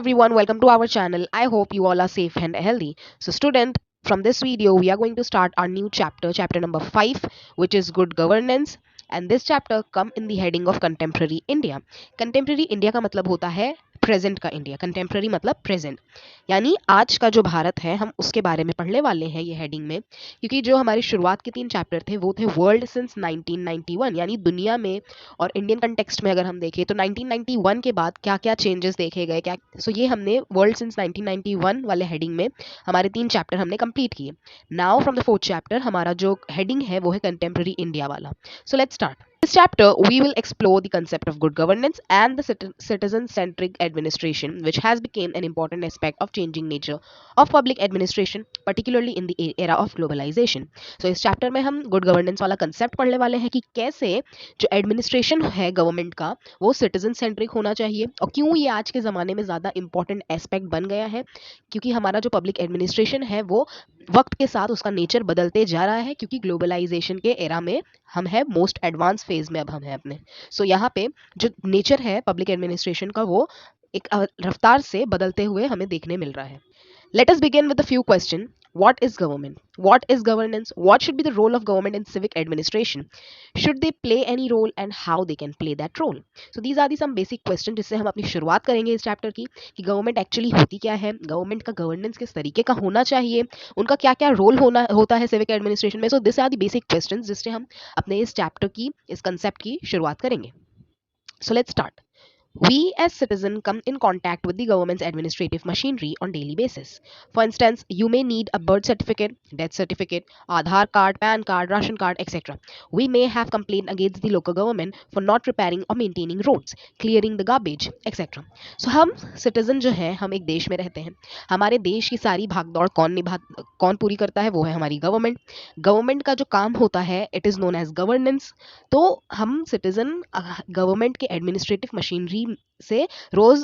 everyone, welcome to our channel. I hope you all are safe and healthy. So student, from this video we are going to start our new chapter number 5, which is good governance. And this chapter come in the heading of contemporary India. Contemporary India का मतलब होता है present का India. Contemporary मतलब present, यानी आज का जो भारत है हम उसके बारे में पढ़ने वाले हैं ये हेडिंग में. क्योंकि जो हमारी शुरुआत के 3 चैप्टर थे वो थे वर्ल्ड सिंस 1991, यानी दुनिया में और इंडियन कंटेक्स्ट में अगर हम देखें तो 1991 के बाद क्या क्या चेंजेस देखे गए, क्या ये हमने वर्ल्ड सिंस 1991 वाले हेडिंग में हमारे 3 चैप्टर हमने कंप्लीट किए. Now from the 4th chapter हमारा जो हेडिंग है वो है कंटेम्प्रेरी इंडिया वाला. So let's start. This chapter, we will explore the concept of good governance and the citizen-centric administration, which has become an important aspect of changing nature of public administration, particularly in the era of globalization. So, इस chapter में हम good governance वाला concept पढ़ने वाले हैं कि कैसे जो administration है government का वो citizen-centric होना चाहिए और क्यों ये आज के ज़माने में ज़्यादा important aspect बन गया है, क्योंकि हमारा जो public administration है वो वक्त के साथ उसका नेचर बदलते जा रहा है, क्योंकि ग्लोबलाइजेशन के एरा में हम है मोस्ट एडवांस फेज में अब हम है अपने. सो यहाँ पे जो नेचर है पब्लिक एडमिनिस्ट्रेशन का वो एक रफ्तार से बदलते हुए हमें देखने मिल रहा है. Let us begin with a few questions. What is government? What is governance? What should be the role of government in civic administration? Should they play any role and how they can play that role? So these are the some basic questions जिससे हम अपनी शुरुआत करेंगे इस chapter की कि government actually होती क्या है, गवर्नमेंट का गवर्नेंस किस तरीके का होना चाहिए, उनका क्या क्या रोल होता है सिविक एडमिनिस्ट्रेशन में. So this are the basic questions जिससे हम अपने इस चैप्टर की इस कंसेप्ट की शुरुआत करेंगे. So let's start. We as citizens come in contact with the government's administrative machinery on daily basis. For instance, you may need a birth certificate, death certificate, Aadhaar card, PAN card, ration card, etc. We may have complained against the local government for not repairing or maintaining roads, clearing the garbage, etc. So हम citizen जो है हम एक देश में रहते हैं. हमारे देश की सारी भागदौड़ कौन पूरी करता है वो है हमारी गवर्नमेंट. गवर्नमेंट का जो काम होता है it is known age governance. तो हम सिटीजन गवर्नमेंट के एडमिनिस्ट्रेटिव मशीनरी से रोज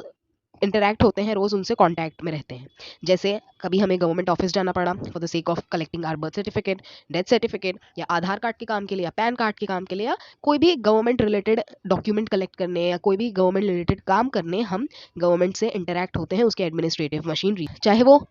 इंटरैक्ट होते हैं, रोज उनसे कांटेक्ट में रहते हैं. जैसे कभी हमें गवर्नमेंट ऑफिस जाना पड़ा for the sake of collecting our birth certificate, death certificate, या आधार कार्ड के काम के लिए, या पैन कार्ड के काम के लिए, या कोई भी गवर्नमेंट रिलेटेड डॉक्यूमेंट कलेक्ट करने या कोई भी गवर्नमेंट रिलेटेड काम करने हम गवर्नमेंट से इंटरैक्ट होते हैं उसके एडमिनिस्ट्रेटिव मशीनरी. चाहे वो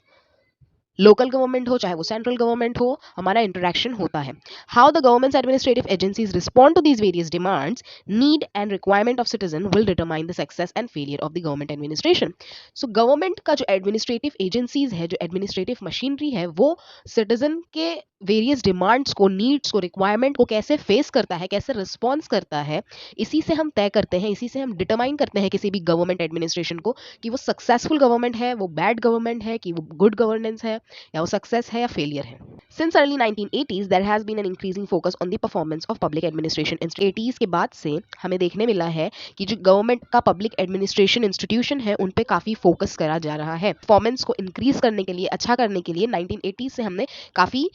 लोकल गवर्नमेंट हो चाहे वो सेंट्रल गवर्नमेंट हो, हमारा इंटरेक्शन होता है. How the governments administrative agencies respond to these various demands, need and requirement of citizen will determine the success and failure of the government administration. So government का जो administrative agencies है, जो administrative machinery है, वो citizen के various demands को, needs को, requirement को कैसे फेस करता है, कैसे रिस्पॉन्स करता है, इसी से हम तय करते हैं, इसी से हम डिटरमाइन करते हैं किसी भी गवर्नमेंट एडमिनिस्ट्रेशन को कि वो सक्सेसफुल गवर्नमेंट है, वो बैड गवर्नमेंट है, कि वो गुड गवर्नेंस है, या वो सक्सेस है या फेलियर है. Since early 1980s, there has been an increasing focus on the performance of public administration. 80s के बाद से हमें देखने मिला है कि जो गवर्नमेंट का पब्लिक एडमिनिस्ट्रेशन इंस्टीट्यूशन है उन पे काफ़ी फोकस करा जा रहा है. परफॉर्मेंस को इंक्रीज करने के लिए, अच्छा करने के लिए 1980s से हमने काफ़ी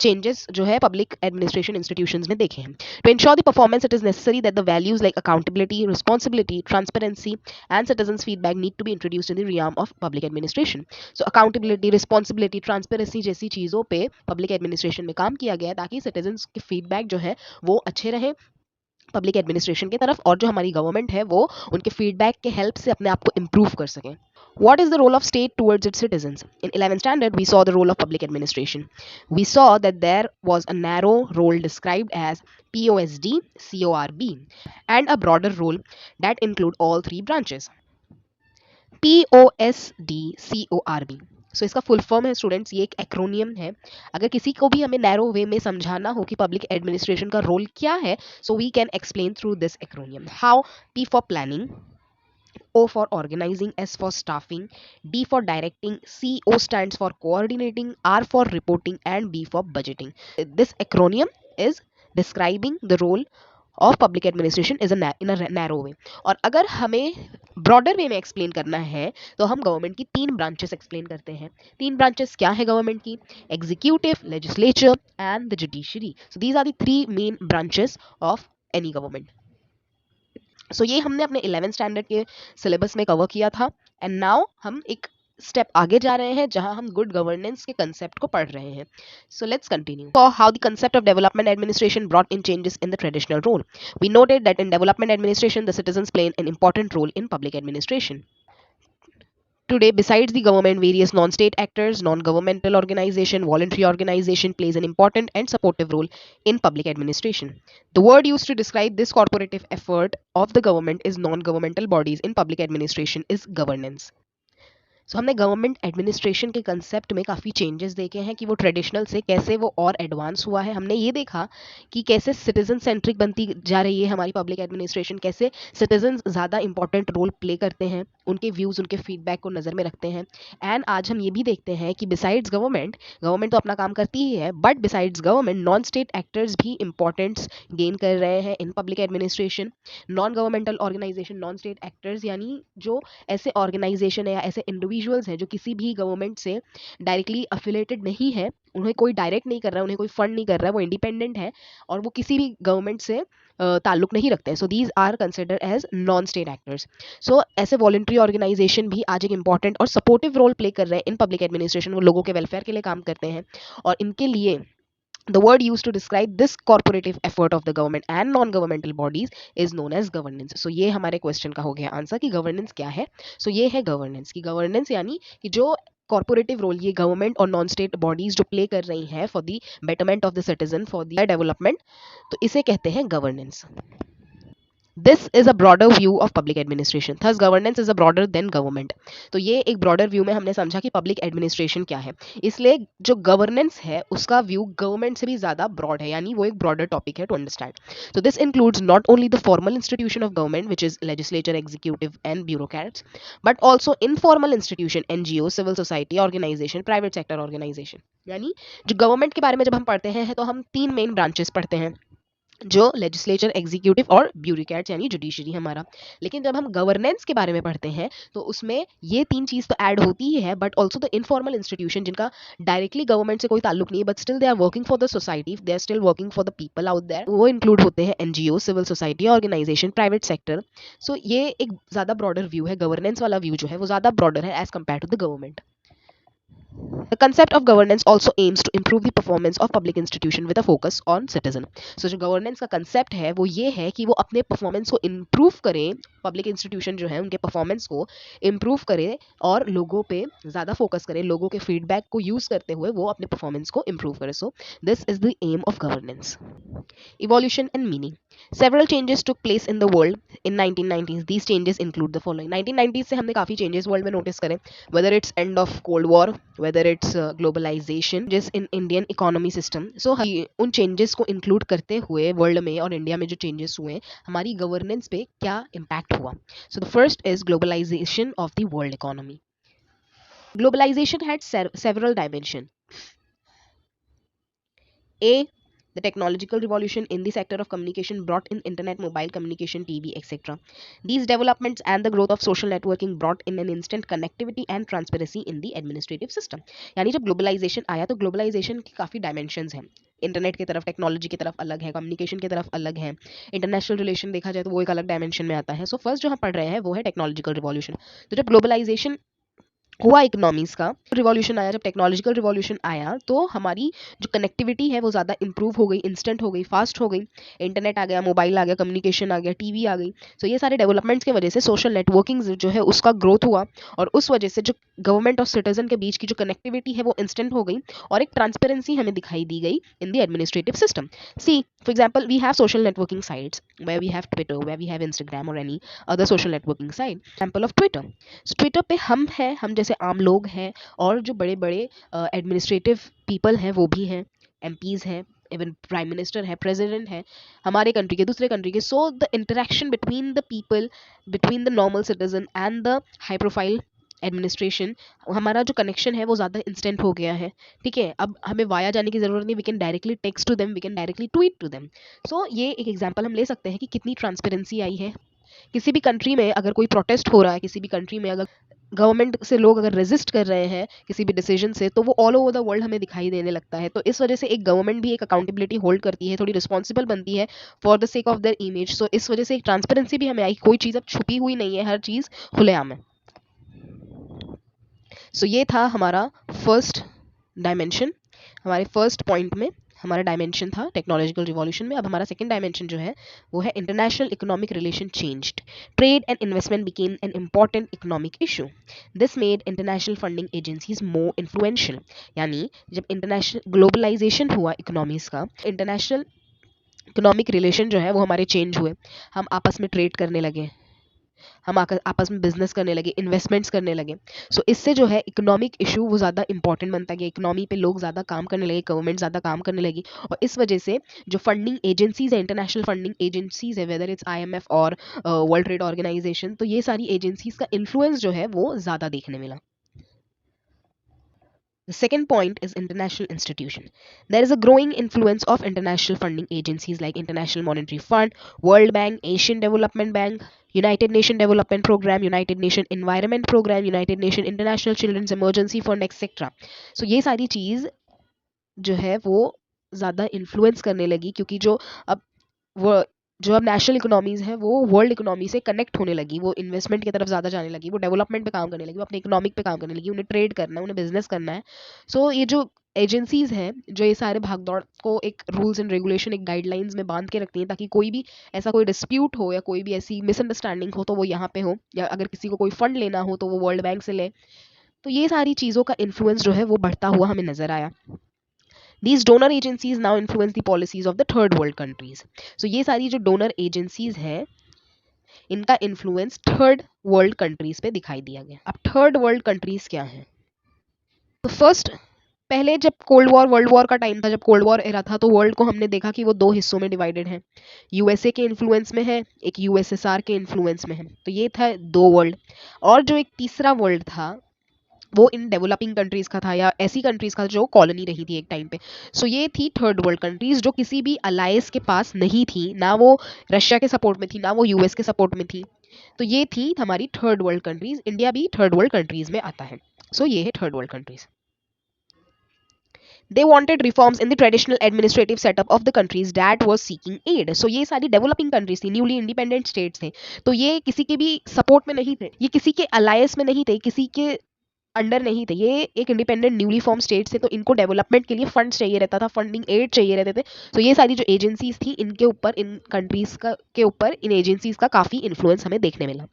चेंजेस जो है पब्लिक एडमिनिस्ट्रेशन इंस्टीट्यूशंस में देखे हैं. To ensure the performance it is necessary that the values like accountability, responsibility, transparency and citizens feedback need to be introduced in the realm of public administration. So accountability, responsibility, transparency जैसी चीज़ों पे public administration में काम किया गया ताकि citizens के feedback जो है वो अच्छे रहे पब्लिक एडमिनिस्ट्रेशन की तरफ, और जो हमारी गवर्नमेंट है वो उनके फीडबैक के हेल्प से अपने आप को इम्प्रूव कर सकें. What is the role of state towards its citizens? In 11th standard, we saw the role of public administration. We saw that there was a narrow role described as POSD, CORB, and a broader role that include all 3 branches. POSD, CORB. सो इसका full form है students, ये एक acromion है. अगर किसी को भी हमें नैरो वे में समझाना हो कि पब्लिक एडमिनिस्ट्रेशन का रोल क्या है, so we can explain through this acronym. How? P for planning, O for organizing, S for staffing, D for directing, CO stands for coordinating, R for reporting, and B for budgeting. This acronym is describing the role of public administration is in a narrow way. और अगर हमें broader वे में explain करना है तो हम government की 3 branches explain करते हैं. 3 ब्रांचेस क्या है गवर्नमेंट की? Executive, legislature and the judiciary. So these are the 3 main branches of any government. So ये हमने अपने 11th स्टैंडर्ड के सिलेबस में कवर किया था. एंड नाउ हम एक स्टेप आगे जा रहे हैं जहां हम गुड गवर्नेंस के कंसेप्ट को पढ़ रहे हैं. So let's continue. So how the concept of development administration brought in changes in the traditional role. We noted that in development administration the citizens play an important role in public administration. Today, besides the government, various non-state actors, non-governmental organization, voluntary organization plays an important and supportive role in public administration. The word used to describe this corporative effort of the government is non-governmental bodies in public administration is governance. सो हमने government administration के concept में काफ़ी changes देखे हैं कि वो traditional से कैसे वो और एडवांस हुआ है। हमने ये देखा कि कैसे सिटीजन सेंट्रिक बनती जा रही है हमारी पब्लिक एडमिनिस्ट्रेशन, कैसे सिटीजन ज़्यादा इंपॉर्टेंट रोल प्ले करते हैं, उनके व्यूज़ उनके फीडबैक को नज़र में रखते हैं। एंड आज हम ये भी देखते हैं कि बिसाइड्स गवर्नमेंट, गवर्नमेंट तो अपना काम करती ही है, but besides government non state actors भी इंपॉर्टेंस गेन कर रहे हैं in public administration. Non governmental organisation, non state actors यानी जो ऐसे ऑर्गेनाइजेशन है या ऐसे इंडिविजुअल्स हैं जो किसी भी गवर्नमेंट से डायरेक्टली अफिलेटेड नहीं है, उन्हें कोई डायरेक्ट नहीं कर रहा है, उन्हें कोई फंड नहीं कर रहा है, वो इंडिपेंडेंट है और वो किसी भी गवर्नमेंट से ताल्लुक नहीं रखते हैं। So these are considered as non state actors. So ऐसे वॉलंटरी ऑर्गेनाइजेशन भी आज एक इंपॉर्टेंट और सपोर्टिव रोल प्ले कर रहे हैं इन पब्लिक एडमिनिस्ट्रेशन। वो लोगों के वेलफेयर के लिए काम करते हैं और इनके लिए the word used to describe this corporative effort of the government and non-governmental bodies is known as governance. So ये हमारे क्वेश्चन का हो गया आंसर कि गवर्नेंस क्या है। सो ये है गवर्नेंस की गवर्नेंस यानी कि जो कॉर्पोरेटिव रोल ये गवर्नमेंट और नॉन स्टेट बॉडीज जो प्ले कर रही हैं for the betterment of the citizen, for the development, तो इसे कहते हैं governance. This is a broader view of public administration, thus governance is a broader then government. तो ये एक ब्रॉडर व्यू में हमने समझा कि पब्लिक एडमिनिस्ट्रेशन क्या है, इसलिए जो गवर्नेंस है उसका व्यू गवर्नमेंट से भी ज्यादा ब्रॉड है, यानी वो एक ब्रॉडर टॉपिक है टू अंडरस्टैंड। तो this includes not only the formal institution of government which is legislature, executive and bureaucrats, but also informal institution, NGO, civil society organisation, private sector organisation. यानी जो government के बारे में जब हम पढ़ते हैं तो हम तीन मेन ब्रांचेस पढ़ते हैं, जो लेजिस्लेचर, एग्जीक्यूटिव और ब्यूरोक्रेट्स यानी जुडिशरी हमारा। लेकिन जब हम गवर्नेंस के बारे में पढ़ते हैं तो उसमें ये तीन चीज तो ऐड होती ही है, but also the informal institution जिनका डायरेक्टली गवर्नमेंट से कोई ताल्लुक नहीं है, but still they are working for the society, they are still working for the people out there, वो इंक्लूड होते हैं NGO, civil society organisation, private sector. So ये एक ज्यादा ब्रॉडर व्यू है, गवर्नेंस वाला व्यू जो है वो ज्यादा ब्रॉडर है as compare to the government. The concept of governance also aims to improve the performance of public institution with a focus on citizen. So जो governance का concept है वो ये है कि वो अपने performance को improve करें, public institution जो है उनके performance को improve करें और लोगों पे ज़्यादा focus करें, लोगों के feedback को use करते हुए वो अपने performance को improve करें. So this is the aim of governance. Evolution and meaning. Several changes took place in the world in 1990s. These changes include the following. 1990s से हमने काफ़ी changes world में notice करें, whether it's end of Cold War, whether it's globalization, just in Indian economy system. So उन changes को include करते हुए world में और India में जो changes हुए हमारी governance पे क्या impact हुआ. So the first is globalization of the world economy. Globalization had several dimensions. A, the technological revolution in the sector of communication brought in internet, mobile communication, TV, etc. These developments and the growth of social networking brought in an instant connectivity and transparency in the administrative system. यानी जब globalisation आया तो globalisation की काफ़ी dimensions हैं, internet की तरफ, technology की तरफ अलग है, कम्युनिकेशन की तरफ अलग है, इंटरनेशनल रिलेशन देखा जाए तो वो एक अलग डायमेंशन में आता है. सो फर्स्ट जो हम पढ़ रहे हैं वो है टेक्नोलॉजिकल रिवॉल्यूशन. तो जब ग्लोबलाइजेशन हुआ इकोनॉमीज का रिवॉल्यूशन आया, जब टेक्नोलॉजिकल रिवॉल्यूशन आया तो हमारी जो कनेक्टिविटी है वो ज़्यादा इंप्रूव हो गई, इंस्टेंट हो गई, फास्ट हो गई, इंटरनेट आ गया, मोबाइल आ गया, कम्युनिकेशन आ गया, टीवी आ गई. सो ये सारे डेवलपमेंट्स की वजह से सोशल नेटवर्किंग जो है उसका ग्रोथ हुआ और उस वजह से जो गवर्नमेंट और सिटीजन के बीच की जो कनेक्टिविटी है वो इंस्टेंट हो गई और एक ट्रांसपेरेंसी हमें दिखाई दी गई in the administrative system. See for example we have social networking sites where we have Twitter, where we have Instagram और any other social networking site. Example of Twitter. Twitter पे हम हैं, हम जैसे आम लोग हैं और जो बड़े बड़े एडमिनिस्ट्रेटिव पीपल हैं वो भी हैं, एमपीज हैं, इवन प्राइम मिनिस्टर है, प्रेसिडेंट है, हमारे कंट्री के, दूसरे कंट्री के. So the interaction between the people, between the normal citizen and the high profile administration, हमारा जो कनेक्शन है वो ज़्यादा इंस्टेंट हो गया है. ठीक है, अब हमें वाया जाने की ज़रूरत नहीं, we can directly text to them, we can directly tweet to them. So ये एक एग्जांपल हम ले सकते हैं कि कितनी ट्रांसपेरेंसी आई है. किसी भी कंट्री में अगर कोई प्रोटेस्ट हो रहा है, किसी भी कंट्री में अगर गवर्नमेंट से लोग अगर रेजिस्ट कर रहे हैं किसी भी डिसीजन से, तो वो ऑल ओवर द वर्ल्ड हमें दिखाई देने लगता है. तो इस वजह से एक गवर्नमेंट भी एक अकाउंटेबिलिटी होल्ड करती है, थोड़ी रिस्पॉन्सिबल बनती है for the sake of their image. So इस वजह से एक ट्रांसपेरेंसी भी हमें आई, कोई चीज़ अब छुपी हुई नहीं है, हर चीज़ खुलेआम है. सो ये था हमारा फर्स्ट डायमेंशन, हमारे फर्स्ट पॉइंट में हमारा डायमेंशन था टेक्नोलॉजिकल रिवॉल्यूशन में। अब हमारा सेकंड डायमेंशन जो है वो है international economic relation changed, trade and investment became an important economic issue, this made international funding agencies more influential. यानी जब इंटरनेशनल ग्लोबलाइजेशन हुआ इकोनॉमीज का, इंटरनेशनल इकोनॉमिक रिलेशन जो है वो हमारे चेंज हुए, हम आपस में ट्रेड करने लगे, हम आपस में बिजनेस करने लगे, इन्वेस्टमेंट्स करने लगे। सो इससे जो है इकोनॉमिक इशू वो ज़्यादा इंपॉर्टेंट बनता गया, इकोनॉमी पे लोग ज़्यादा काम करने लगे, गवर्नमेंट ज़्यादा काम करने लगी, और इस वजह से जो फंडिंग एजेंसीज है, इंटरनेशनल फंडिंग एजेंसीज है, वेदर इट्स IMF और वर्ल्ड ट्रेड ऑर्गेनाइजेशन, तो ये सारी एजेंसीज का इन्फ्लुएंस जो है वो ज़्यादा देखने मिला। The second point is international institution. There is a growing influence of international funding agencies like International Monetary Fund, World Bank, Asian Development Bank, United Nation Development Program, United Nation Environment Program, United Nation International Children's Emergency Fund, etc. So ये सारी चीज़ जो है वो ज़्यादा influence करने लगी, क्योंकि अब वो जो अब नेशनल इकोनॉमीज है वो वर्ल्ड इकोनॉमी से कनेक्ट होने लगी, वो इन्वेस्टमेंट की तरफ ज़्यादा जाने लगी, वो डेवलपमेंट पे काम करने लगी, वो अपने इकोनॉमिक पे काम करने लगी, उन्हें ट्रेड करना है, उन्हें बिजनेस करना है। सो ये जो एजेंसीज हैं जो ये सारे भागदौड़ को एक रूल्स एंड रेगुलेशन, एक गाइडलाइंस में बांध के रखती हैं, ताकि कोई भी ऐसा कोई डिस्प्यूट हो या कोई भी ऐसी मिसअंडरस्टैंडिंग हो तो वो यहाँ पे हो, या अगर किसी को कोई फंड लेना हो तो वो वर्ल्ड बैंक से ले। तो ये सारी चीज़ों का इन्फ्लुएंस जो है वो बढ़ता हुआ हमें नजर आया। These donor agencies now influence the policies of the third world countries. So ये सारी जो donor agencies हैं इनका इन्फ्लुएंस थर्ड वर्ल्ड कंट्रीज पे दिखाई दिया गया। अब थर्ड वर्ल्ड कंट्रीज क्या हैं? तो फर्स्ट, पहले जब कोल्ड वॉर, वर्ल्ड वॉर का टाइम था, जब कोल्ड वॉर एरा था, तो वर्ल्ड को हमने देखा कि वो दो हिस्सों में डिवाइडेड है, USA के इन्फ्लुएंस में है, एक USSR के इन्फ्लुएंस में है। तो ये था दो वर्ल्ड। और जो एक तीसरा वर्ल्ड था वो इन डेवलपिंग कंट्रीज का था, या ऐसी कंट्रीज का जो कॉलोनी रही थी एक टाइम पे। सो ये थी थर्ड वर्ल्ड कंट्रीज जो किसी भी अलायंस के पास नहीं थी, ना वो रशिया के सपोर्ट में थी, ना वो US के सपोर्ट में थी। तो ये थी हमारी थर्ड वर्ल्ड कंट्रीज। इंडिया भी थर्ड वर्ल्ड कंट्रीज में आता है। सो ये है third world countries. They wanted reforms in the traditional administrative setup of the countries that was seeking aid. So ये सारी डेवलपिंग कंट्रीज थी, न्यूली इंडिपेंडेंट स्टेट्स थे, तो ये किसी के भी सपोर्ट में नहीं थे, ये किसी के अलायंस में नहीं थे, किसी के अंडर नहीं थे, ये एक इंडिपेंडेंट न्यूली फॉर्म स्टेट्स थे। तो इनको डेवलपमेंट के लिए फंड्स चाहिए रहता था, फंडिंग एड चाहिए रहते थे। तो ये सारी जो एजेंसीज थी इनके ऊपर, इन कंट्रीज का के ऊपर इन एजेंसीज का काफ़ी इन्फ्लुएंस हमें देखने मिला।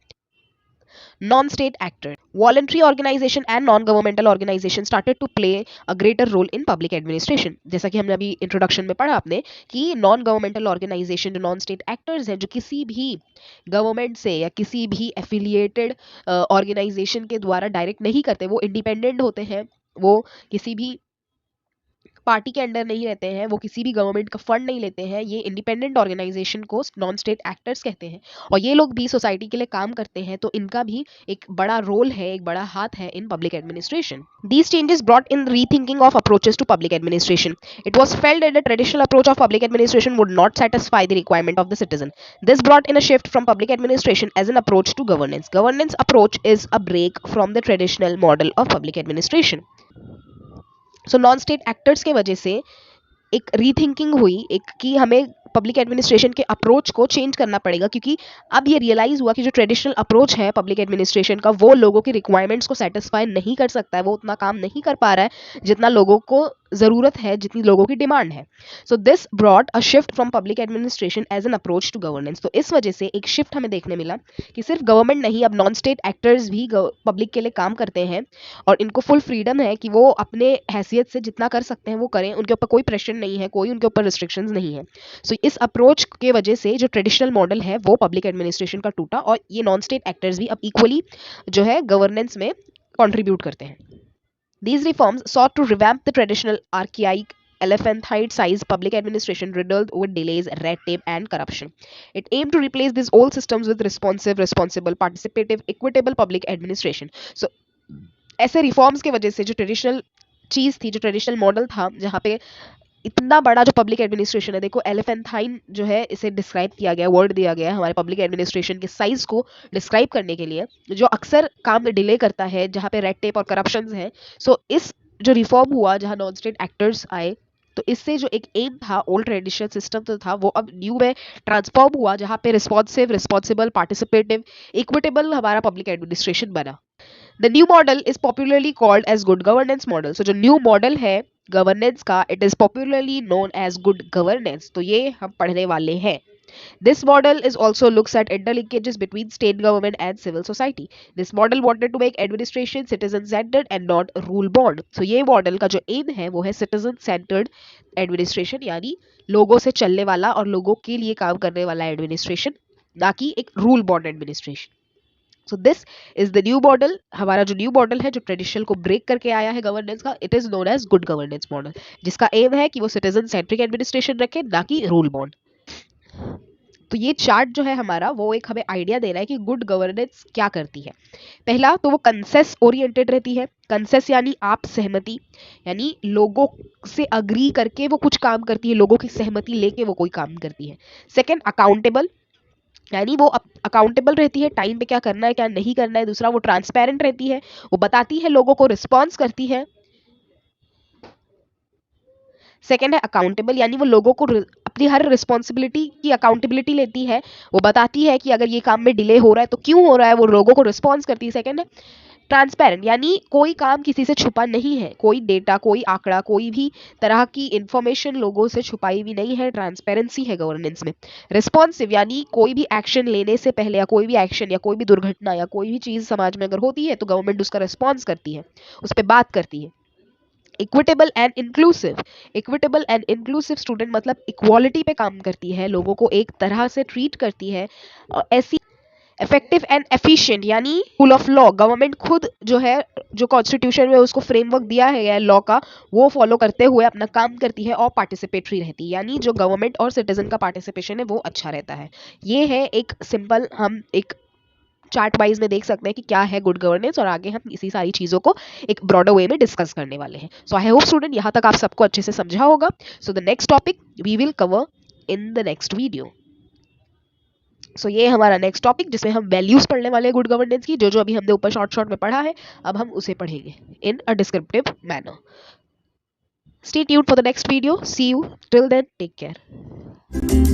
Non-state actor, voluntary organization and non-governmental organization started to play a greater role in public administration. जैसा कि हमने अभी इंट्रोडक्शन में पढ़ा आपने कि नॉन गवर्नमेंटल ऑर्गेनाइजेशन, जो नॉन स्टेट एक्टर्स हैं, जो किसी भी गवर्नमेंट से या किसी भी एफिलिएटेड ऑर्गेनाइजेशन के द्वारा डायरेक्ट नहीं करते, वो इंडिपेंडेंट होते हैं, वो किसी भी पार्टी के अंडर नहीं रहते हैं, वो किसी भी गवर्नमेंट का फंड नहीं लेते हैं, ये इंडिपेंडेंट ऑर्गेनाइजेशन को नॉन स्टेट एक्टर्स कहते हैं। और ये लोग भी सोसाइटी के लिए काम करते हैं, तो इनका भी एक बड़ा रोल है, एक बड़ा हाथ है इन public administration. These changes brought in rethinking of approaches to public administration. It was felt that the traditional approach of public administration would not satisfy the requirement of the citizen. This brought in a shift from public administration as an approach to governance. Governance approach is a break from the traditional model of public administration. So non state actors के वजह से एक rethinking हुई, एक कि हमें public administration के approach को चेंज करना पड़ेगा, क्योंकि अब ये रियलाइज हुआ कि जो ट्रेडिशनल अप्रोच है पब्लिक एडमिनिस्ट्रेशन का, वो लोगों की रिक्वायरमेंट्स को सेटिस्फाई नहीं कर सकता है, वो उतना काम नहीं कर पा रहा है जितना लोगों को ज़रूरत है, जितनी लोगों की डिमांड है। So this brought a shift from public administration as an approach to governance. तो इस वजह से एक शिफ्ट हमें देखने मिला कि सिर्फ गवर्नमेंट नहीं, अब नॉन स्टेट एक्टर्स भी पब्लिक के लिए काम करते हैं, और इनको फुल फ्रीडम है कि वो अपने हैसियत से जितना कर सकते हैं वो करें, उनके ऊपर कोई प्रेशर नहीं है, कोई उनके ऊपर रिस्ट्रिक्शंस नहीं है। सो इस अप्रोच के वजह से जो ट्रेडिशनल मॉडल है वो पब्लिक एडमिनिस्ट्रेशन का टूटा, और ये नॉन स्टेट एक्टर्स भी अब इक्वली जो है गवर्नेंस में कंट्रीब्यूट करते हैं। These reforms sought to revamp the traditional archaic elephantine-sized public administration riddled with delays, red tape, and corruption. It aimed to replace these old systems with responsive, responsible, participative, equitable public administration. So, ऐसे reforms के वजह से जो traditional चीज़ थी, जो traditional model था, जहाँ पे इतना बड़ा जो पब्लिक एडमिनिस्ट्रेशन है, देखो एलिफेंटाइन जो है इसे डिस्क्राइब किया गया, वर्ड दिया गया है हमारे पब्लिक एडमिनिस्ट्रेशन के साइज को डिस्क्राइब करने के लिए, जो अक्सर काम डिले करता है, जहाँ पे रेड टेप और करप्शन है। सो इस जो रिफॉर्म हुआ, जहाँ नॉन स्टेट एक्टर्स आए, तो इससे जो एक एम था, ओल्ड ट्रेडिशनल सिस्टम तो था, वो अब न्यू में ट्रांसफॉर्म हुआ, जहाँ पे रिस्पॉन्सिव, रिस्पॉन्सिबल, पार्टिसिपेटिव, इक्विटेबल हमारा पब्लिक एडमिनिस्ट्रेशन बना। The new model is popularly called as good governance model. So जो न्यू मॉडल है गवर्नेंस का, it is popularly known as good governance. तो ये हम पढ़ने वाले हैं। This model is also looks at interlinkages between state government and civil society. This model wanted to make administration citizen centered and not rule bound. So ये model का जो M है वो है citizen centered administration, यानी लोगों से चलने वाला और लोगों के लिए काम करने वाला एडमिनिस्ट्रेशन, ना कि एक rule bond administration. So this is the new model. हमारा जो न्यू मॉडल है जो ट्रेडिशनल को ब्रेक करके आया है गवर्नेंस का, it is known as good governance model, जिसका एम है कि वो सिटीजन सेंट्रिक एडमिनिस्ट्रेशन रखे, ना कि रूल बॉन्ड। तो ये चार्ट जो है हमारा वो एक हमें आइडिया दे रहा है कि गुड गवर्नेंस क्या करती है। पहला तो वो कंसेस ओरिएंटेड रहती है। कंसेस यानी आप सहमति, यानी लोगों से अग्री करके वो कुछ काम करती है, लोगों की सहमति लेके वो कोई काम करती है। सेकंड, अकाउंटेबल, यानी वो अकाउंटेबल रहती है, टाइम पे क्या करना है क्या नहीं करना है। दूसरा, वो ट्रांसपेरेंट रहती है, वो बताती है लोगों को, रिस्पॉन्स करती है। सेकेंड है अकाउंटेबल, यानी वो लोगों को अपनी हर रिस्पॉन्सिबिलिटी की अकाउंटेबिलिटी लेती है, वो बताती है कि अगर ये काम में डिले हो रहा है तो क्यों हो रहा है, वो लोगों को रिस्पॉन्स करती है। सेकेंड है ट्रांसपेरेंट, यानी कोई काम किसी से छुपा नहीं है, कोई डेटा, कोई आंकड़ा, कोई भी तरह की इंफॉर्मेशन लोगों से छुपाई हुई नहीं है, ट्रांसपेरेंसी है गवर्नेंस में। रिस्पॉन्सिव, यानी कोई भी एक्शन लेने से पहले या कोई भी एक्शन या कोई भी दुर्घटना या कोई भी चीज समाज में अगर होती है तो गवर्नमेंट उसका रिस्पॉन्स करती है, उस पर बात करती है। Equitable and inclusive, equitable and inclusive student मतलब इक्वालिटी पे काम करती है, लोगों को एक तरह से ट्रीट करती है। और ऐसी इफेक्टिव एंड एफिशिएंट, यानी रूल ऑफ लॉ, गवर्नमेंट खुद जो है, जो कॉन्स्टिट्यूशन में उसको फ्रेमवर्क दिया है लॉ का, वो फॉलो करते हुए अपना काम करती है और पार्टिसिपेटरी रहती है, यानी जो गवर्नमेंट और सिटीजन का पार्टिसिपेशन है वो अच्छा रहता है। ये है एक सिंपल, हम एक चार्ट वाइज में देख सकते हैं कि क्या है गुड गवर्नेंस, और आगे हम इसी सारी चीज़ों को एक ब्रॉडर वे में डिस्कस करने वाले हैं। सो आई होप स्टूडेंट यहाँ तक आप सबको अच्छे से समझा होगा। So the next topic we will cover in the next video. So ये हमारा नेक्स्ट टॉपिक जिसमें हम वैल्यूज पढ़ने वाले हैं गुड गवर्नेंस की, जो जो अभी हमने ऊपर शॉर्ट में पढ़ा है, अब हम उसे पढ़ेंगे in a descriptive manner. Stay tuned for the next video. See you till then, take care.